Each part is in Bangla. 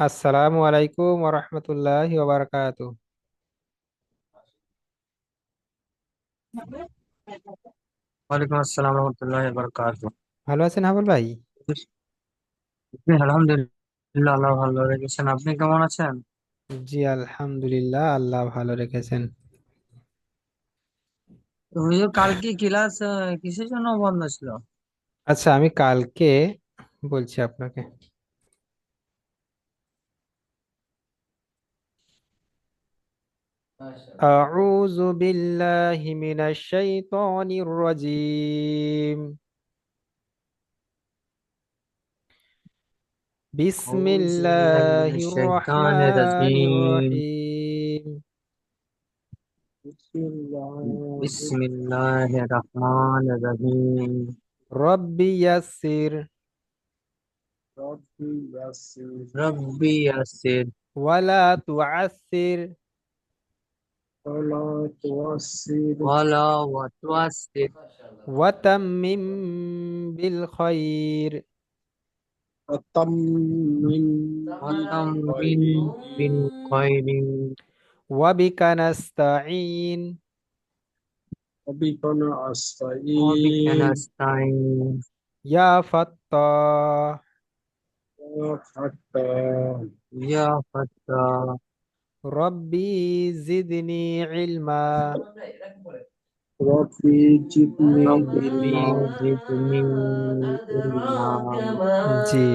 আসসালামু আলাইকুম ওরহমতুল্লাহি ওবারাকাতু। ওয়ালাইকুম আসসালাম রহমতুল্লাহ বারকাতুহ। ভালো আছেন হাবুল ভাই? আলহামদুলিল্লাহ, আল্লাহ ভালো রেখেছেন। আপনি কেমন আছেন? জি আলহামদুলিল্লাহ, আল্লাহ ভালো রেখেছেন। তো হুজুর, কালকে ক্লাস কিসের জন্য বন্ধ ছিল? আচ্ছা, আমি কালকে বলছি আপনাকে। আউযু বিল্লাহি মিনাশ শাইতানির রাজীম। আউযু বিল্লাহি মিনাশ বিসমিল্লাহির শাইতানির রহমানির রাজীম। রহিম। বিসমিল্লাহির রহমানির রহিম। রব্বি ইয়াসসির রব্বি ইয়াসির ওয়ালা তুআসসির ওয়ালা ওয়াতুয়াসির ওয়াতাম্মিম বিল খায়র ওয়াতামমিন বিল খায়রি ওয়াবিকা নাস্তাঈন ওয়া বিকা নাস্তাইন। ইয়া ফাত্তাহ ইয়া ফাত্তাহ রব্বি জিদনি ইলমা। রব্বি জিদনি ইলমা। জি,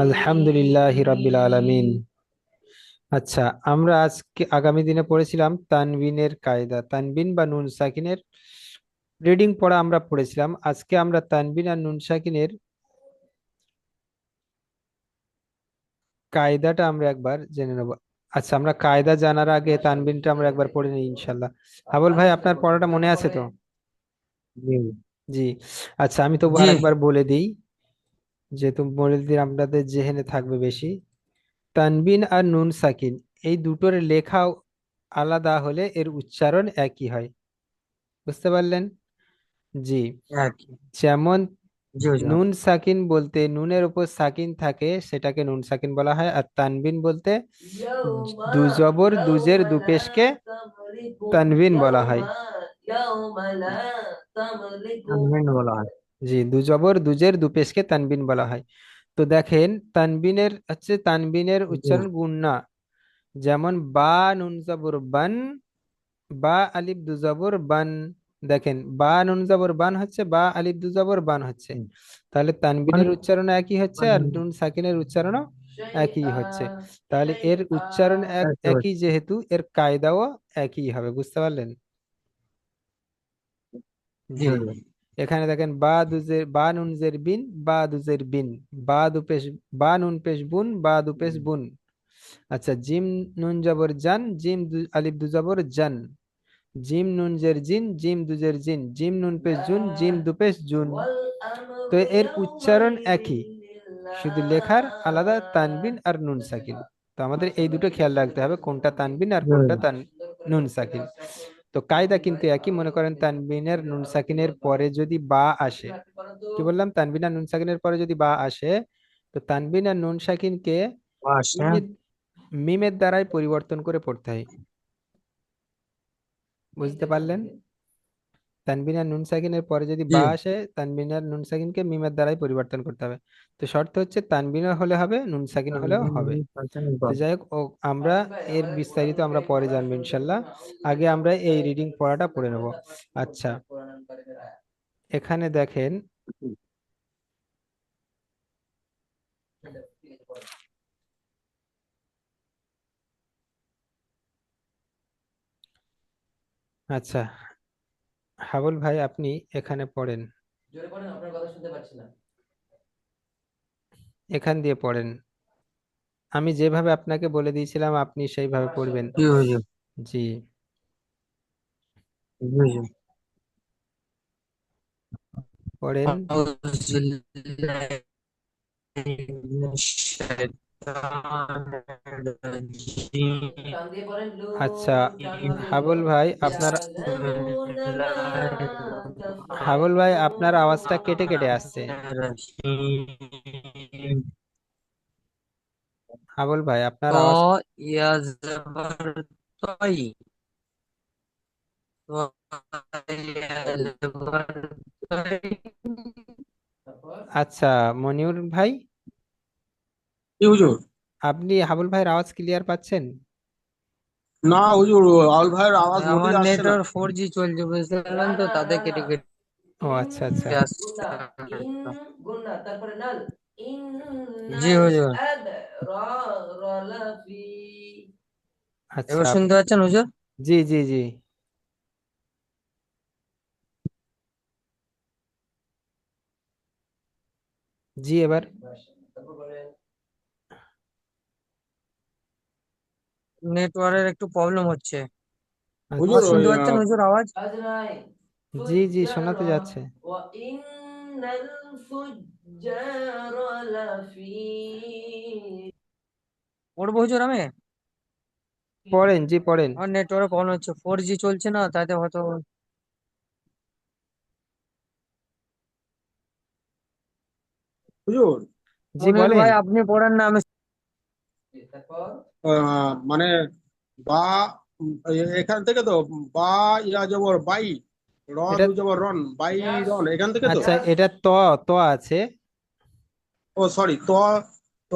আলহামদুলিল্লাহি রাব্বিল আলামিন। আচ্ছা, আমরা আজকে আগামী দিনে পড়েছিলাম তানবিনের কায়দা, তানবিন বা নুন সাকিনের রিডিং পড়া আমরা পড়েছিলাম। আজকে আমরা তানবিন আর নুন সাকিনের কায়দাটা আমরা একবার জেনে নেব। আচ্ছা, আমরা কায়দা জানার আগে তানবিনটা আমরা একবার পড়ে নিই ইনশাল্লাহ। হাবুল ভাই, আপনার পড়াটা মনে আছে তো? জি জি। আচ্ছা, আমি তবু জি। আরেকবার বলে দিই, যেহেতু বলে দিই আপনাদের জেহেনে থাকবে বেশি। তানবিন আর নুন সাকিন এই দুটোর লেখা আলাদা হলে এর উচ্চারণ একই হয়। বুঝতে পারলেন? জি। একই। যেমন জি হুজুর। নুন সাকিন বলতে নুনের উপর সাকিন থাকে, সেটাকে নুন সাকিন বলা হয়। আর তানবিন বলতে দু জবর দুজের দুপেশকে তানবিন বলা হয়। আমিন বলা হয়। জি, দু জবর দুজের দুপেশকে তানবিন বলা হয়। তো দেখেন, তানবিনের হচ্ছে তানবিনের জি। উচ্চারণ গুণনা। যেমন বা নুন জবর বান, বা আলিফ দু জবর বান। দেখেন, বা নুন জবর বান হচ্ছে, বা আলিফ দু জবর বান হচ্ছে। তাহলে মানে তানবিনের উচ্চারণ একই হচ্ছে আর নুন সাকিনের উচ্চারণও একই হচ্ছে। তাহলে এর উচ্চারণ একই একই, হচ্ছে। যেহেতু এর কায়দাও একই হবে। বুঝতে পারলেন? জি জি। হুজুর। এখানে দেখেন, বা দুজের বা নুন জের বিন, বা দুজের বিন, বা দু পেশ, বা নুন পেশ বুন, বা দু পেশ বুন। আচ্ছা, জিম নুন জবর জান, জিম আলিফ দু জবর জান। জিম নুন জের জিন, জিম দুজের জিন, জিম নুন পেশ জুন, জিম দু পেশ জুন। তো এর উচ্চারণ একই, শুধু লেখার আলাদা, তানবিন আর নুন সাকিন। তো আমাদের এই দুটো খেয়াল রাখতে হবে, কোনটা তানবিন আর জি কোনটা হুজুর। নুন সাকিন। তো কায়দা কিন্তু একই। মনে করেন তানবিনের নুন সাকিনের পরে যদি বা আসে, কি বললাম, তানবিন আর নুন সাকিনের পরে যদি বা আসে, তো তানবিন আর নুন সাকিনকে পাশে। মিমের মিমের দ্বারাই পরিবর্তন করে পড়তে হয়। বুঝতে পারলেন? তানবিন আর নুন সাকিনের পরে যদি জি। বা আসে, তানবিন আর নুন সাকিনকে মিমের দ্বারাই পরিবর্তন করতে হবে। তো শর্ত হচ্ছে তানবিন হলে হবে, নুন সাকিন হলেও হবে। তো যাই হোক, আমরা এর বিস্তারিত আমরা পরে জানবো ইনশাল্লাহ। আগে আমরা এই রিডিং পড়াটা পড়ে নেব। আচ্ছা, এখানে দেখেন। আচ্ছা, হাবুল ভাই, আপনি এখানে পড়েন, এখান দিয়ে পড়েন। আমি যেভাবে আপনাকে বলে দিয়েছিলাম আপনি সেইভাবে পড়বেন। জি হুজুর। জি, জি হুজুর। পড়েন। أعوذ بالله من الشيطان الرجيم. আচ্ছা, হাবুল ভাই আপনার بسم الله হাবুল ভাই, আপনার আওয়াজটা কেটে কেটে আসছে। الرحمن الرحيم. হাবুল ভাই আপনার ত আওয়াজ। ইয়া জবর তই, ত ইয়া জবর তই। আচ্ছা, মনিউর ভাই, কি হুজুর? আপনি হাবুল ভাইয়ের আওয়াজ ক্লিয়ার পাচ্ছেন? না হুজুর, আউল ভাইয়ের আওয়াজ আমার মোটেই আসছে না। নেটওয়ার্ক 4G চলছে, বুঝতে পারলেন তো, তাতে কেটে কেটে ও আচ্ছা আচ্ছা। আসছে। গুন্না তারপরে নাল ইন জি নাল হুজুর, আদ র র লা ফি। আচ্ছা এবার শুনতে পাচ্ছেন হুজুর? জি জি জি। জি এবার। তারপরে নেটওয়ার্কের একটু প্রবলেম হচ্ছে। আচ্ছা হুজুর আমার শুনতে পাচ্ছেন হুজুর আওয়াজ? কাজ নাই জি জি, ফুজ্জার শোনাতে যাচ্ছে। ওয়া ইন্নাল ফুজ্জার লাফি। পড়বো হুজুর আমি? পড়েন, জি পড়েন। আমার নেটওয়ার্ক প্রবলেম হচ্ছে, 4G চলছে না, তাতে হয়তো। হুজুর, জি মনির বলেন। ভাই আপনি পড়েন না, আমি। তারপর মানে বা এখান থেকে তো বা ইয়া জবর বাই, র এটা, দু জবর রন, বাই ইয়াস রন, এখান থেকে তো। আচ্ছা ইয়াস। এটা ত, ত আছে। ও সরি, ত, ত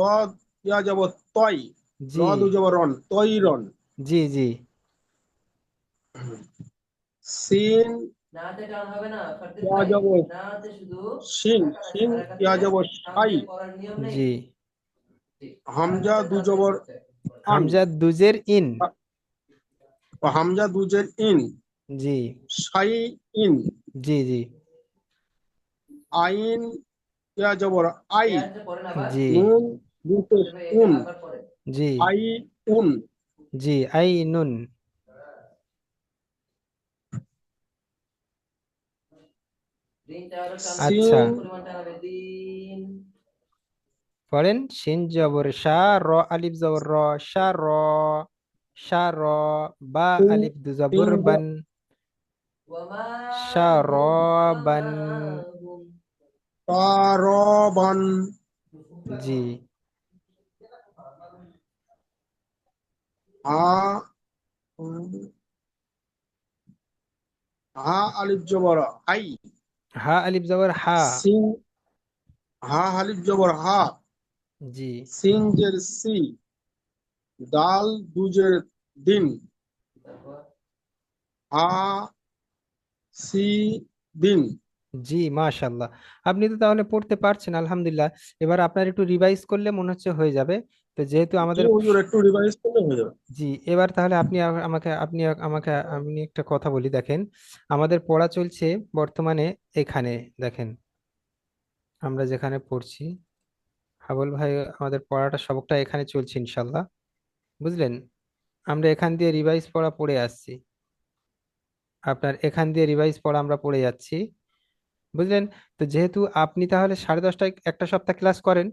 ইয়া জবর তয়, র জি দু জবর রন, তৈ রন। জি জি সিন নাতে টান হবে না ফারদিন ইয়া ভাই। জবর নাতে শুধু শিন, হারাকাত আছে, শিন হারাকাতে ইয়া জবর টান সাই, দিয়ে পড়ার নিয়ম নেই। জি। জি, হামজা হারাকাতে দু টান দিয়ে জবর পড়তে হয়। আন, Hamza দুজের in. Hamza দুজের in, G Sai in, জি জি আইন ইয়া জবর আই, এই আয়াতটা পড়েন আবার। জি নুন দুপেশ ফারদিন ভাই এটা উন, আবার পড়েন। জি আই উন। জি। আই নুন। দিনটা আরো টান দিবেন, আচ্ছা সিন কি পরিমাণ টানাবে দিন। পড়েন। শিন জবর শা, র আলিফ জবর র, শা র, শা র। বা সিন আলিফ দু জবর সিন বান, ওয়ামা শা র হুম বান। ওয়ামা হুম। তারবান, জি হা হা আলিফ জবর হাই, হা আলিফ জবর হা। সিন হা আলিফ জবর হা, জি সিন জের সি, দাল দুজের দিন, তারপর হা সি দিন। জি মাশাল্লাহ। আপনি তো তাহলে পড়তে পারছেন আলহামদুলিল্লাহ। এবার আপনার একটু রিভাইজ করলে মনে হচ্ছে হয়ে যাবে। তো যেহেতু জি আমাদের হুজুর, একটু রিভাইজ করলে হয়ে যাবে। জি, এবার তাহলে আপনি আমাকে আমি একটা কথা বলি, দেখেন আমাদের পড়া চলছে বর্তমানে এখানে, দেখেন আমরা যেখানে পড়ছি, হাবুল ভাই আমাদের পড়াটা সবকটা এখানে চলছে ইনশাল্লাহ, বুঝলেন? আমরা এখান দিয়ে রিভাইজ পড়া পড়ে আসছি, আপনার এখান দিয়ে রিভাইজ পড়া আমরা পড়ে যাচ্ছি, বুঝলেন? তো যেহেতু আপনি তাহলে 10:30টায় একটা সপ্তাহ ক্লাস করেন,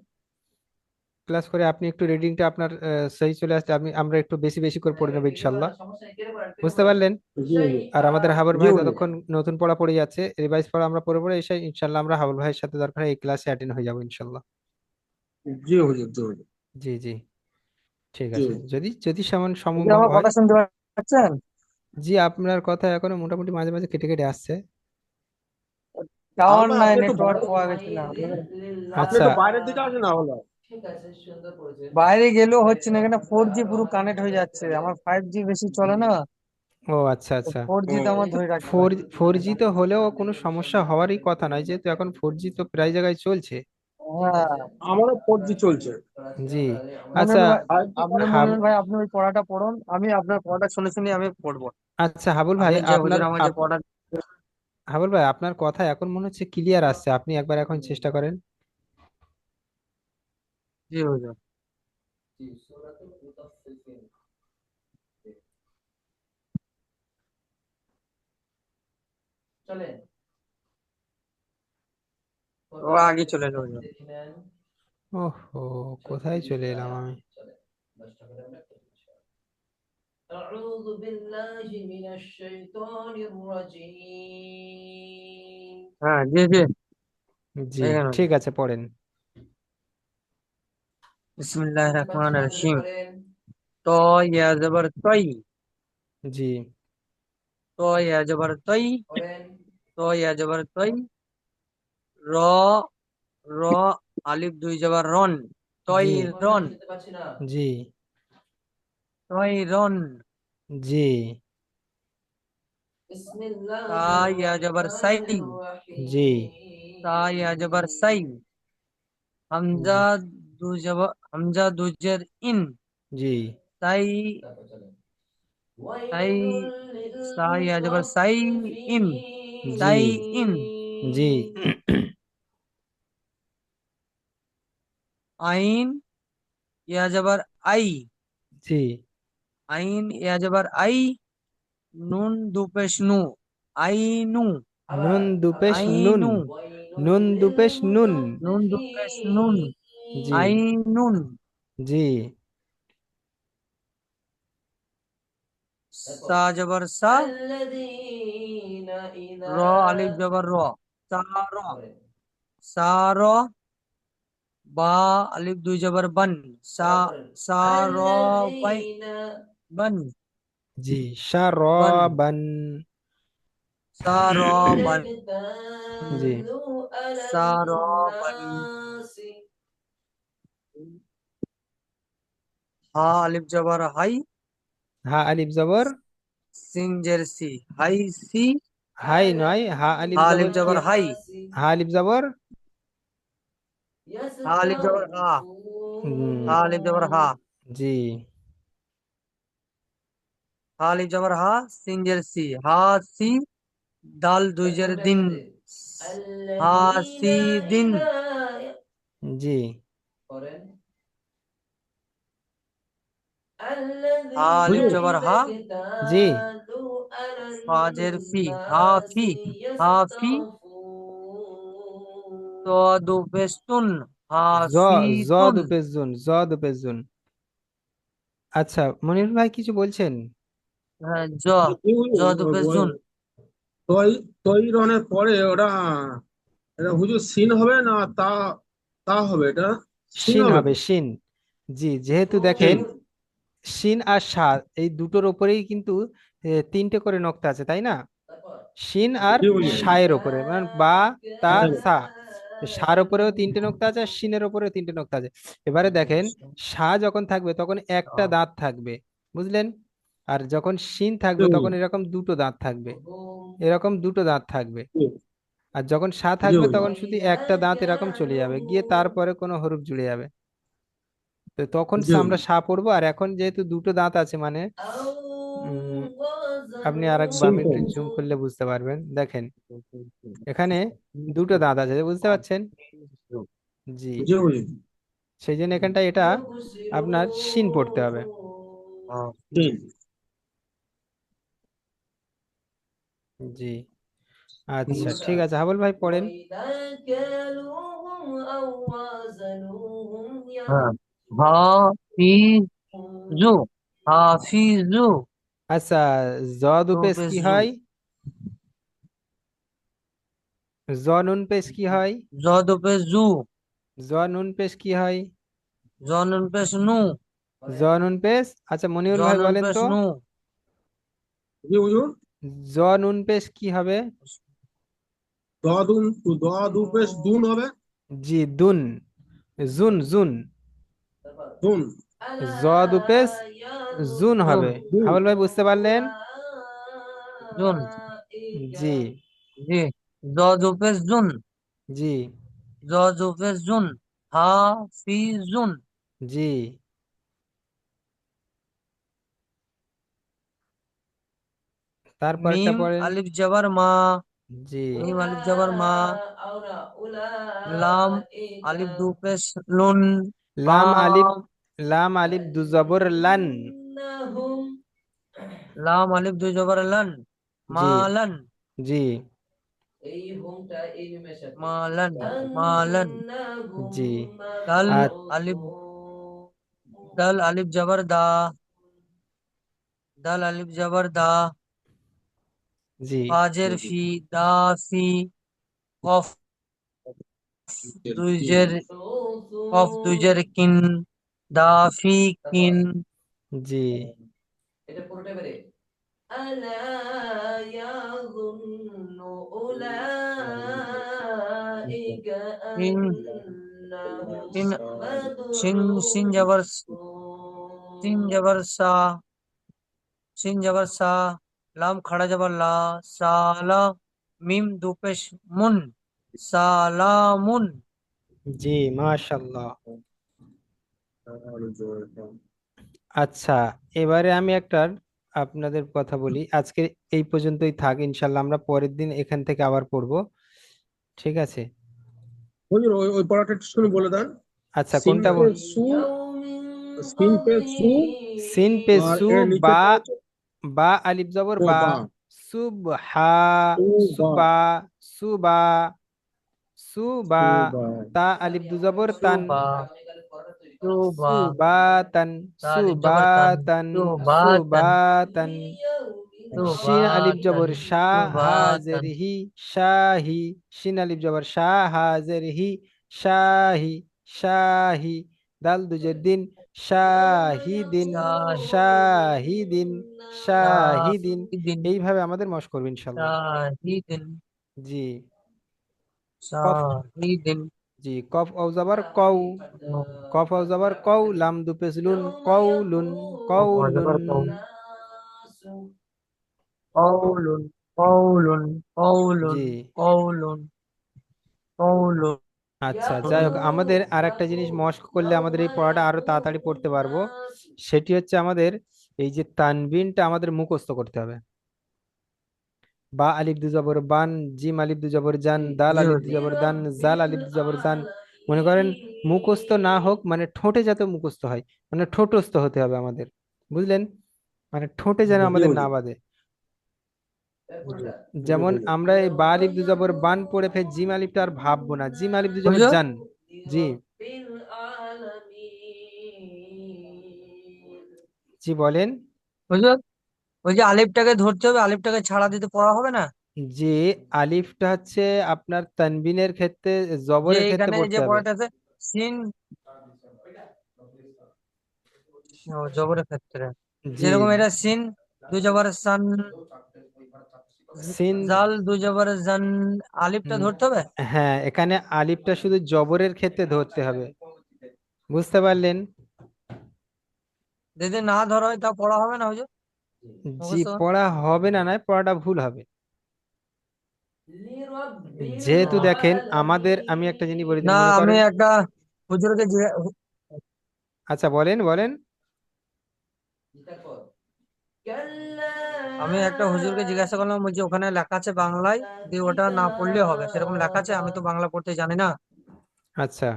ক্লাস করে আপনি একটু রিডিংটা আপনার সহি চলে আসছে, আমরা একটু বেশি বেশি করে হ্যাঁ পড়ে এটা নেবো কেটে ইনশাল্লাহ, পড়েন, সমস্যা নেই, কেটে পড়েন, কেটে বুঝতে পড়েন। পারলেন? জি হুজুর, আর আমাদের হাবুল জি ভাই হুজুর, ততক্ষণ নতুন পড়া পড়ে যাচ্ছে, রিভাইজ পড়া আমরা পড়ে পড়ে এসে ইনশাল্লাহ আমরা হাবুল ভাইয়ের সাথে দরকার হয় এই ক্লাসে অ্যাটেন্ড হয়ে যাবো ইনশাল্লাহ। জি হুজুর, জি হুজুর, জি জি, ঠিক জি আছে, হুজুর। যদি যদি সেমন হুজুর সম্ভব আমার হয়। কথা শুনতে পাচ্ছেন? জি, আপনার কথা এখনো মোটামুটি মাঝে মাঝে কেটে কেটে আসছে। আউল টাওয়ার ভাই, নাই, আপনি একটু নেটওয়ার্ক বাইরে, পাওয়া গেছে না। ইয়াউমাইযিন আপনি আচ্ছা একটু বাইরের দিকে আসেন না হলো। ঠিক আছে, সুন্দর করেছে। বাইরে গেলেও এটাই হচ্ছে না, দেওয়া এখানে থাকবে, 4G আরো পুরো আমার কানেক্ট সুন্দর হয়ে রাখতে যাচ্ছে, হবে। আমার 5G বেশি চলে জি না। ও আচ্ছা আচ্ছা। 4G তে আমার ধরে রাখতে ফোর হয়। ফোর জি তো হলেও কোনো সমস্যা হওয়ারই কথা নয়, যেহেতু এখন 4G তো প্রায় জায়গায় চলছে। ঠিক হ্যাঁ। আছে। আমারও ফোর আমরা জি চলছে। এবার আজকে জি। আমরা আচ্ছা মনির ভাই, ফাইভ জি আপনি কানেক্ট হাব মনির ভাই আপনি ওই পড়াটা পড়ুন, আমি আপনার পড়াটা শুনে শুনে আমি পড়বো। আচ্ছা হাবুল ভাই আপনি যে আপনার হুজুর আমার যে পড়া। হাবুল ভাই আপনার কথা এখন মনে হচ্ছে ক্লিয়ার আসছে, আপনি একবার এখন চেষ্টা করেন। জি হুজুর। জি সূরাতুল মুতাফফিফিন। চলেন ও প্রথমে আগে চলে এলো একটু হুজুর। দেখে নেন। ওহো, কোথায় চলে 36টা এলাম আয়াত। আমি? চলেন 10টা করে আমরা একটা أعوذ بالله من الشيطان الرجيم. হ্যাঁ জি জি। জি এখানে ঠিক হুজুর। আছে পড়েন। বিসমিল্লাহির রহমানির বাংলা রহিম। করেন। ত ইয়া জবর তই, জি ত ইয়া জবর তই, করেন। ত ইয়া জবর তই। র, র আলিফ দুই জবর রন, তই জি রন, শুনতে পাচ্ছি না। জি তই রন। জি তা বিসমিল্লাহির ইয়া জবর সাই, রহমানির জি তা ইয়া জবর সাই। হামজা জি হামজা দুজের ইন, জি তাই, তারপর চলেন। তাই, ওয়াইলুল সা ইয়া জবর সাই ইম, জি সাই ইম। জি আইন ইয়া জবর আই, জি আইন ইয়া জবর আই। নুন দু পেশ নু, আই নু, নুন দুপেশ আই নুন, নু। ওয়াইলুল নুন লিল দুপেশ নুন। নুন দু পেশ নুন, জি আই নুন। জি তারপর সা জবর সা, আল্লাযীনা ইযা র আলিফ জবর র, সা র, করেন। সা র। বা আলিফ দুই জবর বান, সা, তারপর করেন। সা র বাই, আল্লাযীনা বান, জি বান, শারবান। সা র বান, জি তাগতালু আলান সা র বান। নাসি। হা আলিফ জবর হাই, হা আলিফ জবর সিন জের সি, হাই সি। হাই নয়, হা আলিফ হা আলিফ জবর কি? জবর হাই, হা আলিফ জবর হা আলিফ জবর হা, হা উম, আলিফ জবর হা, জি হা আলিফ জবর হা, সিন জের সি, হা সি। দাল দুই জের ঘুমটা দিন, একসাথে। হা সি আল্লাযীনা দিন। ইযা জি করেন। হা الذين আলিফ হুজুর জবর إذا হা, জি اكتالوا على ফাজের ফি, হা الناس ফি, হা ফি। তো يستوفون. দু পেস্তুন, হা জ সি জ তুন। দুপেশ জুন, জ দুপেশ জুন। আচ্ছা মনির ভাই কিছু বলছেন? হ্যাঁ, কি জ হুজুর দু পেস্তুন। তৈ তৈরনের পরে ওটা এটা হুজুর সিন হবে না তা তা হবে এটা সিন শিন হবে হবে তো শিন। জি যেহেতু দেখেন সিন শিন আর সা এই দুটোর ওপরেই কিন্তু তিনটে করে নক্তা আছে তাই না? শিন আর জি হুজুর শায়ের ওপরে মানে বা তা হ্যাঁ সা। সার ওপরেও তিনটে নোক্তা আছে আর শিনের ওপরেও তিনটে নোক্তা আছে। এবারে দেখেন সা যখন থাকবে তখন একটা দাঁত থাকবে, বুঝলেন? আর যখন শিন জি থাকবে তখন হুজুর এরকম দুটো দাঁত থাকবে, এরকম দুটো দাঁত থাকবে। জি আর যখন সা জি থাকবে হুজুর তখন শুধু একটা দাঁত এরকম চলে যাবে, গিয়ে তারপরে কোনো হরফ জুড়ে যাবে। তো তখন জি আমরা হুজুর সা পড়বো, আর এখন যেহেতু দুটো দাঁত আছে মানে أو উম আপনি আরেকবার সিন আমি একটু করবো জুম করলে বুঝতে পারবেন, দেখেন এখানে দুটো দাঁত আছে বুঝতে পারছেন? জি জি হুজুর সেই জন্য এখানটা এটা আপনার শিন পড়তে হবে। সিন জি আচ্ছা ঠিক আছে, হাবুল ভাই পড়েন। وإذا كالوهم أو وزنوهم হ্যাঁ, হাফিজু, হাফিজু, আচ্ছা জ দু দু পেশ পেশ কি জু, হয়? জ নুন পেশ কি হয়? জ দু পেশ জু, জ নুন পেশ কি হয়? জ নুন পেশ নু, জ নুন পেশ, আচ্ছা জ মনিউল ভাই নুন বলেন পেশ তো নু। জি হুজুর জ নুন পেশ কি হবে? দুন দু পেশ দুন হবে জি দুন, জুন জুন। দুন জ দু পেশ জুন জুন, হবে। দুন হাবুল ভাই বুঝতে পারলেন? জুন, জি জি। জ দু পেশ জুন, জি জ দু পেশ জুন, হাফিজুন। জি তারপরটা মিম পড়েন। আলিফ জবর মা, জি মিম আলিফ জবর মা। লাম أولئك আলিফ দু পেশ লুন, লাম আলিফ, লাম, লাম আলিফ দু জবর লান। أنهم লাম আলিফ দুই জবর লান, জি মালান, জি এই হোমটা এই মিমের সাথে মালান, মালান। أنهم জি দাল আর আলিফ, مبعوثون. দাল আলিফ জবর দা, দাল আলিফ জবর দা। জি ফাজের ফি, দা ফি। কফ দুই জের, কফ দুই مبعوثون. জের কিন, দাফিকিন। জি এটা পুরোটা বেরে আলা ইয়াযুন্নু উলাইকা ইন আন্নাহুম ইন সিন সিন জবর সিন মাবউসুন জবর সা, সিন জবর সা, লাম খাড়া জবর লা, সালা, মিম দুপেশ মুন, সালামুন। জি মাশাআল্লাহ। আচ্ছা, এবারে আমি একটা আপনাদের কথা বলি। আজকে এই পর্যন্তই থাক, ইনশাল্লাহ আমরা পরের দিন এখান থেকে আবার পড়বো। ঠিক আছে? হুজুর ওই পড়াটা একটু শুনে বলে দেন। আচ্ছা, সিন কোনটা পে সু, ইয়াউমিন সিন পে সু, সিন পে আর সু, এর বা, নিচেটা হচ্ছে বা আলিফ জবর ও বা, বা, সুবহা, সু বা, সুবা, সুবা, সুবা, সু বা, তা আলিফ দু জবর তান, সুবা, সুবা, সুবাতান, তালিব জবর তান, সুবাতান, সুবাতান, সুবাতান, শিন আলিফ সুবাতান, জবর শাহ, হাজের সুবাতান। হি, শাহি, শিন আলিফ জবর শাহ, হাজের হি, শাহি, শাহি, দাল দুজের দিন, শাহিদিন, শাহিদিন, শাহিদিন। শাহিদিন, এইভাবে আমাদের মশ করবো ইনশাল্লাহ। শাহিদিন, জি। কফ, শাহিদিন। জি, কফ অও জবর কউ, কফ অও জবর কউ, লাম দু পেশ লুন, কউলুন, কউলুন। জবর কৌ, কৌলুন, কৌলুন, কৌলুন, জি। কৌলুন, কৌলুন। আচ্ছা, যাই হোক, আমাদের আর একটা জিনিস মস্ক করলে আমাদের এই পড়াটা আরো তাড়াতাড়ি পড়তে পারবো। সেটি হচ্ছে আমাদের এই যে তানবিনটা আমাদের মুখস্থ করতে হবে। বা আলিফ দু জবর বান, জিম আলিফ দু জবর জান, দাল জি আলিফ দু হুজুর। জবর দান, জাল আলিফ দু জবর জান। মনে করেন মুখস্থ না হোক, মানে ঠোঁটে যাতে মুখস্থ হয়, মানে ঠোঁটস্থ হতে হবে আমাদের, বুঝলেন? মানে ঠোঁটে যেন জি আমাদের না হুজুর, বাজে। জি জি যেমন হুজুর। আমরা এই বা আলিফ দু জবর বান পড়ে ফের জিম আলিফটা আর ভাববো না, জিম আলিফ দু জবর হুজুর, জান। জি, জি বলেন। হুজুর, ওই যে আলিফটাকে ধরতে হবে, আলিফটাকে ছাড়া দিতে পড়া হবে না? যে আলিফটা হচ্ছে আপনার তানবিনের ক্ষেত্রে, যে জবরের ক্ষেত্রে এখানে পড়তে যে হবে। পড়াটা আছে, সিন, ও, জবরের ক্ষেত্রে জি। যেরকম এটা সিন দু জবর সান, সিন, জাল দু জবর জান, আলিফটা উম, ধরতে হবে। হ্যাঁ, এখানে আলিফটা শুধু জবরের ক্ষেত্রে ধরতে হবে, বুঝতে পারলেন? যদি না ধরা হয় তা পড়া হবে না হুজুর, জি, মুখস্থ। পড়া হবে না, নয় পড়াটা ভুল হবে। যেহেতু দেখেন আমাদের, আমি একটা জিনিস বলে না, দিই, মনে আমি করেন। একটা হুজুরকে আচ্ছা, বলেন বলেন। আমি একটা হুজুরকে জিজ্ঞাসা করলাম, বলছি ওখানে লেখা আছে বাংলায়, দিয়ে ওটা না পড়লে হবে সেরকম লেখা আছে, আমি তো বাংলা পড়তে জানি না। আচ্ছা,